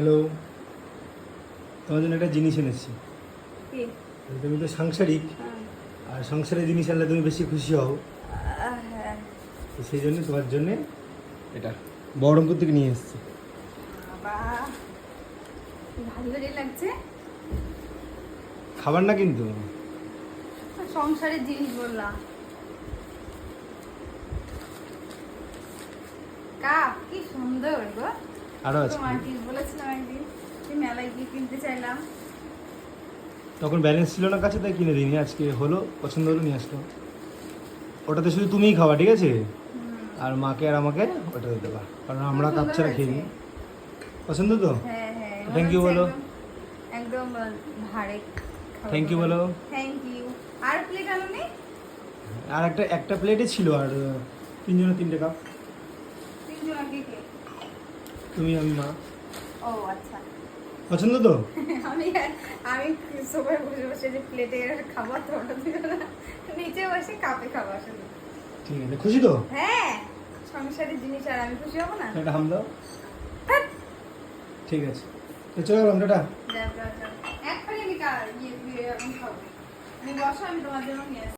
Hello, তোমার জন্য একটা জিনিস এনেছি। কি? তুমি তো সাংসারিক, আর সংসারের জিনিস আনলে তুমি বেশি খুশি হও। হ্যাঁ। তো সেই জন্য তোমার জন্য এটা বহরমপুর থেকে নিয়ে এসেছি। বাবা, ভারী ভারী লাগছে। খাবার না কিন্তু। সংসারের জিনিস বললাম। কাপ কি সুন্দর গো। আরো আছে। তোমার কি বলেছিলাম একদিন যে মেলায় গিয়ে কিনতে চাইলাম। তখন ব্যালেন্স ছিল না কাছে, তাই কিনে দিইনি। আজকে হলো, পছন্দ হলো, নিয়ে আসলো। ওটাতে শুধু তুমিই খাওয়া, ঠিক আছে? আর মাকে আর আমাকে ওটাতে দেবা, কারণ আমরা কাপ ছাড়া খেয়ে নিই। পছন্দ তো? হ্যাঁ হ্যাঁ। থ্যাংক ইউ বলো। একদম ভারে। থ্যাংক ইউ বলো। Thank you. আর প্লেট আনোনি? আর একটা প্লেটে ছিল, আর তিনজনের 3টে কাপ। তিনজন আগে কে? তুমি, আমি, মা। ও আচ্ছা। পছন্দ তো? আমি আমি সবাই বসে বসে যে প্লেটে খাবার তো ওটা দিও না, নিচে বসে কাপে খাবার শুধু। ঠিক আছে, খুশি তো? হ্যাঁ, সংসারের জিনিস আর আমি খুশি হব না? একটা হাম দাও। ঠিক আছে, তো চলে গেলাম, টাটা। যাও যাও যাও, এক্ষুনি আমি ইয়ে এখন খাবো। তুমি বসো, আমি তোমার জন্য নিয়ে আসছি।